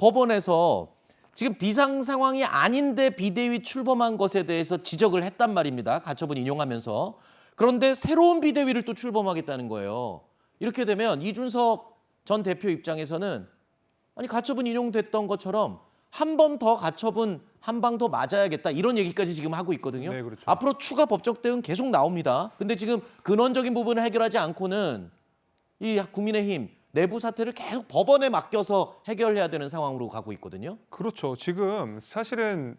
법원에서 지금 비상 상황이 아닌데 비대위 출범한 것에 대해서 지적을 했단 말입니다. 가처분 인용하면서. 그런데 새로운 비대위를 또 출범하겠다는 거예요. 이렇게 되면 이준석 전 대표 입장에서는 아니 가처분 인용됐던 것처럼 한 번 더 가처분 한 방 더 맞아야겠다 이런 얘기까지 지금 하고 있거든요. 네, 그렇죠. 앞으로 추가 법적 대응 계속 나옵니다. 근데 지금 근원적인 부분을 해결하지 않고는 이 국민의힘 내부 사태를 계속 법원에 맡겨서 해결해야 되는 상황으로 가고 있거든요. 그렇죠. 지금 사실은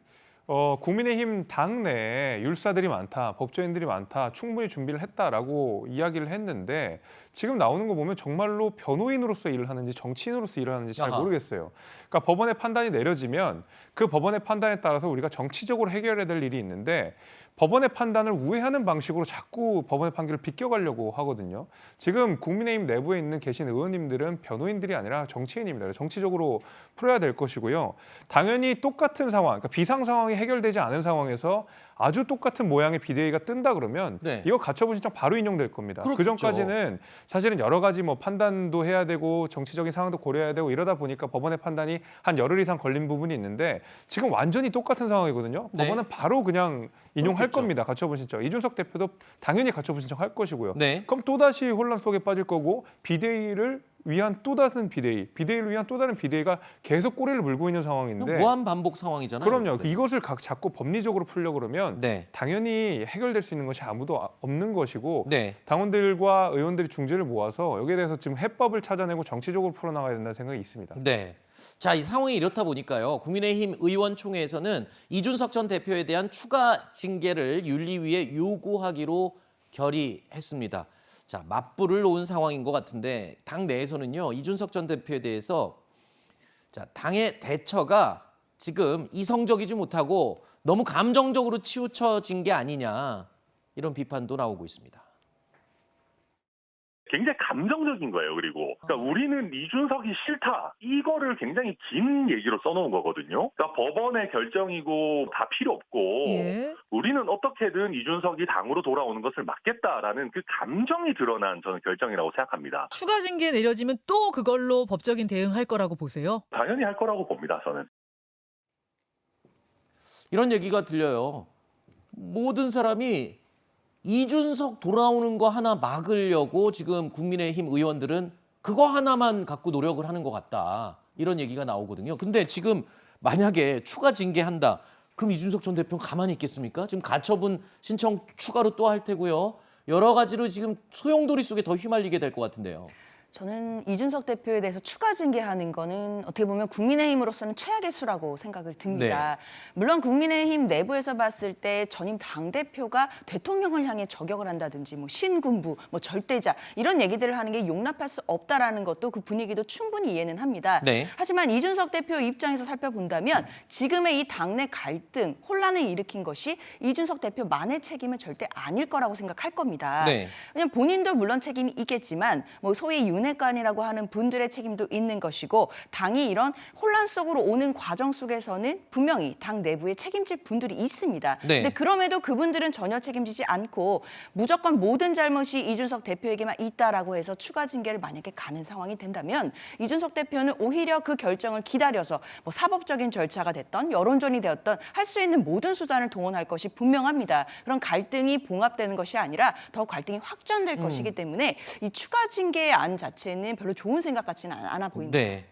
국민의힘 당내에 율사들이 많다, 법조인들이 많다, 충분히 준비를 했다라고 이야기를 했는데 지금 나오는 거 보면 정말로 변호인으로서 일을 하는지 정치인으로서 일을 하는지 잘 아하. 모르겠어요. 그러니까 법원의 판단이 내려지면 그 법원의 판단에 따라서 우리가 정치적으로 해결해야 될 일이 있는데 법원의 판단을 우회하는 방식으로 자꾸 법원의 판결을 비껴가려고 하거든요. 지금 국민의힘 내부에 계신 의원님들은 변호인들이 아니라 정치인입니다. 정치적으로 풀어야 될 것이고요. 당연히 똑같은 상황, 그러니까 비상 상황이 해결되지 않은 상황에서 아주 똑같은 모양의 비대위가 뜬다 그러면 네. 이거 가처분 신청 바로 인용될 겁니다. 그 그렇겠죠. 전까지는 사실은 여러 가지 뭐 판단도 해야 되고 정치적인 상황도 고려해야 되고 이러다 보니까 법원의 판단이 한 열흘 이상 걸린 부분이 있는데 지금 완전히 똑같은 상황이거든요. 네. 법원은 바로 그냥 인용할 그렇겠죠. 겁니다. 가처분 신청. 이준석 대표도 당연히 가처분 신청할 것이고요. 네. 그럼 또다시 혼란 속에 빠질 거고 비대위를 위한 또 다른 비대위를 위한 또 다른 비대위가 계속 꼬리를 물고 있는 상황인데 무한 반복 상황이잖아요. 그럼요. 네. 이것을 자꾸 법리적으로 풀려고 그러면 네. 당연히 해결될 수 있는 것이 아무도 없는 것이고 네. 당원들과 의원들이 중재를 모아서 여기에 대해서 지금 해법을 찾아내고 정치적으로 풀어나가야 된다는 생각이 있습니다. 네. 자, 이 상황이 이렇다 보니까요. 국민의힘 의원총회에서는 이준석 전 대표에 대한 추가 징계를 윤리위에 요구하기로 결의했습니다. 자, 맞불을 놓은 상황인 것 같은데 당 내에서는요. 이준석 전 대표에 대해서 자, 당의 대처가 지금 이성적이지 못하고 너무 감정적으로 치우쳐진 게 아니냐 이런 비판도 나오고 있습니다. 굉장히 감정적인 거예요. 그러니까 우리는 이준석이 싫다. 이거를 굉장히 긴 얘기로 써놓은 거거든요. 그러니까 법원의 결정이고 다 필요 없고 예. 우리는 어떻게든 이준석이 당으로 돌아오는 것을 막겠다라는 그 감정이 드러난 저는 결정이라고 생각합니다. 추가 징계 내려지면 또 그걸로 법적인 대응할 거라고 보세요? 당연히 할 거라고 봅니다. 저는. 이런 얘기가 들려요. 모든 사람이 이준석 돌아오는 거 하나 막으려고 지금 국민의힘 의원들은 그거 하나만 갖고 노력을 하는 것 같다. 이런 얘기가 나오거든요. 근데 지금 만약에 추가 징계한다. 그럼 이준석 전 대표는 가만히 있겠습니까? 지금 가처분 신청 추가로 또 할 테고요. 여러 가지로 지금 소용돌이 속에 더 휘말리게 될 것 같은데요. 저는 이준석 대표에 대해서 추가 징계하는 거는 어떻게 보면 국민의힘으로서는 최악의 수라고 생각을 듭니다. 물론 국민의힘 내부에서 봤을 때 전임 당대표가 대통령을 향해 저격을 한다든지 뭐 신군부, 뭐 절대자 이런 얘기들을 하는 게 용납할 수 없다라는 것도 그 분위기도 충분히 이해는 합니다. 네. 하지만 이준석 대표 입장에서 살펴본다면 지금의 이 당내 갈등, 혼란을 일으킨 것이 이준석 대표만의 책임은 절대 아닐 거라고 생각할 겁니다. 네. 왜냐하면 본인도 물론 책임이 있겠지만 뭐 소위 윤핵관이라고 하는 분들의 책임도 있는 것이고 당이 이런 혼란 속으로 오는 과정 속에서는 분명히 당 내부에 책임질 분들이 있습니다. 네. 근데 그럼에도 그분들은 전혀 책임지지 않고 무조건 모든 잘못이 이준석 대표에게만 있다라고 해서 추가 징계를 만약에 가는 상황이 된다면 이준석 대표는 오히려 그 결정을 기다려서 뭐 사법적인 절차가 됐던 여론전이 되었던 할 수 있는 모든 수단을 동원할 것이 분명합니다. 그런 갈등이 봉합되는 것이 아니라 더 갈등이 확전될 것이기 때문에 이 추가 징계의 안 자체는 별로 좋은 생각 같지는 않아 보입니다. 네.